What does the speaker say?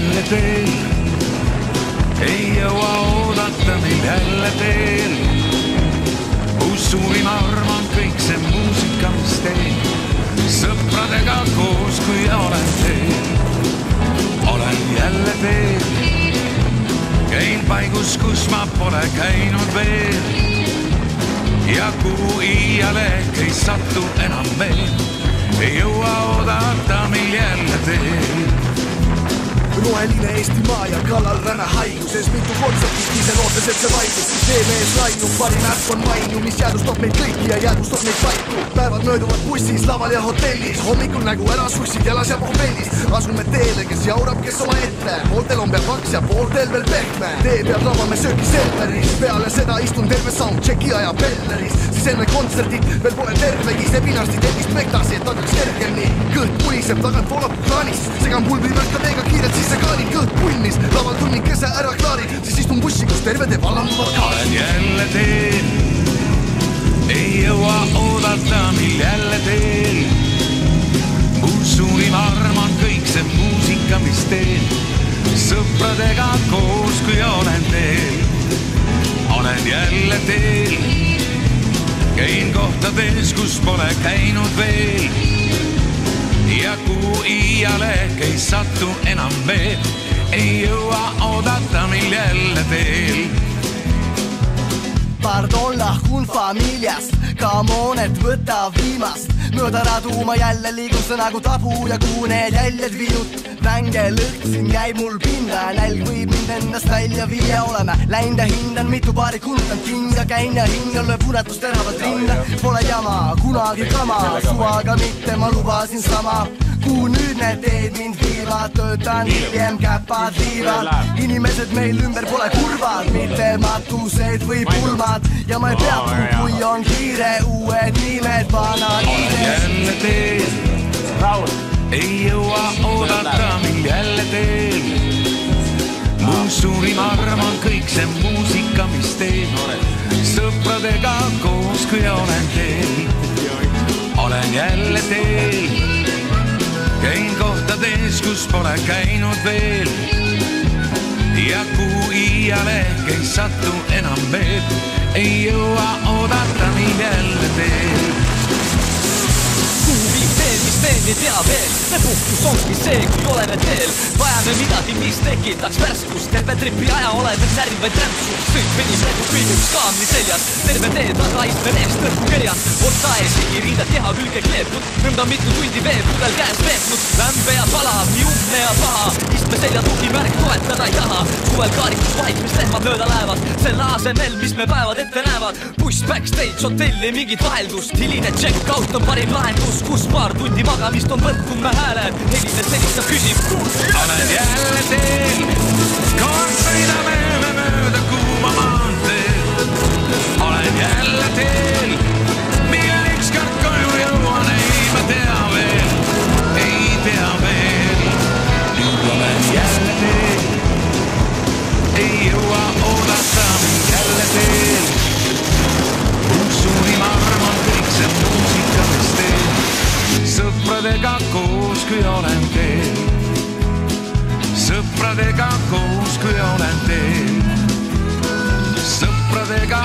jälle teel. Ei jõua oodata meil jälle teel. Suurim arm on kõik see muusika, mis teen. Sõpradega koos, kui olen teel. Olen jälle teel. Käin paigus, kus ma pole käinud veel. Ja kuhu iiale ehk ei satu enam veel. Ei jõua oodata meil jälle teel. Roheline Eestimaa ja kallal räme haiguses. Mitu kontsertist ise lootes, et see vaidus. TV-s lainub, parim äpp on mainu, mis jäädustab meid kõiki ja jäädustab meid paiku. Päevad mööduvad bussis, laval ja hotellis. Hommikul nägu ära sussid jalas ja pohvellis. Asume teele, kes jaurab, kes oma ette. Pooltel on pea paks ja pooltel veel pehme. Tee peal lavame sööki Selveris. Peale seda istun terve soundchecki aja Belleris. Siis enne kontsertit veel pole tervegi. Sebinarsti tellist mektasi, et hakkaks kergemni. Kõht puliseb, tagant voolab kraanist. Segan pulbri välkateega kiirelt siis see kaanin. Kõht punnis, laval tunnin kese ära klaarin. Siis istun bussi, kus terve teeb allamuvad kaas. Olen jälle teel. Ei jõua oodata meil jälle teel. Mu suurim arm on kõik see muusika, mis teen. Sõpradega koos, kui olen teel. Olen jälle teel. Käin kohtades, kus pole käinud veel. Ja kuhu iiale ehk ei satu enam veel. Ei jõua oodata meil jälle teel. Pardon, lahkun familiast. Come on, et võta viimast. Mööda radu ma jälle liigun see nagu tabu. Ja kuhu need jäljed viinud. Vänge lõht siin käib mul pinda. Nälg võib mind endast välja viia. Oleme läinud ja hindan mitu paari kultan kinga. Käin ja hingan lööb unetust teravalt rinda. Pole jama, kunagi kama. Suvaga mitte, ma lubasin sama. Kuhu nüüd need teed mind viivad. Töötan hiljem käpad viivad. Inimesed meil ümber pole kurvad. Mitte matused või pulmad. Ja ma ei peatu, kui on kiire. Uued nimed, vanad Olen jälle teel. Ei jõua oodata mind jälle teel. Mu suurim arm on kõik see muusika, mis teen. Sõpradega koos, kui olen teel. Olen jälle teel. Käin kohtades, kus pole käinud veel. Ja kuhu iiale ehk ei satu enam veel. Ei jõua oodata mind jälle teel. Kuhu viib teel, mis teen, ei tea veel. Me puhkus ongi see, kui oleme teel. Vajame midagi, mis tekitaks värskust. Terve tripi aja oleme närv või trämpsus. Sõit venib nagu kõiguks kaamni seljas. Terve tee taga istmen eest õhku kerjas. Otsa ees higi riidad keha külge kleepnud. Nõnda mitu tundi veepudel käes peetnud. Lämbe ja pala, nii umne ja paha. Istme selja tugimärk toetada ei taha. Suvel kaarikus vaid, mis lehmad mööda lähevad. Selle asemel, mis me päevad ette näevad. Buss backstage, hotelli mingit vaheldust. Hiline check-out on parim lahendus. Kus paar tundi magamist on võtnud me hääle. Helised sellistab küsib. Olen jälle teel. Koos sõidame me mööda kuuma maanteed. Olen jälle teel. Millal ükskord koju jõuan, ei ma tea veel. Ei tea veel. Nüüd olen jälle teel. Ei jõua oodata mind jälle teel. Suurim arm on kõik see muusika, mis teen. Sõpradega koos, kui olen teel. Sõpradega koos, kui olen teel. Sõpradega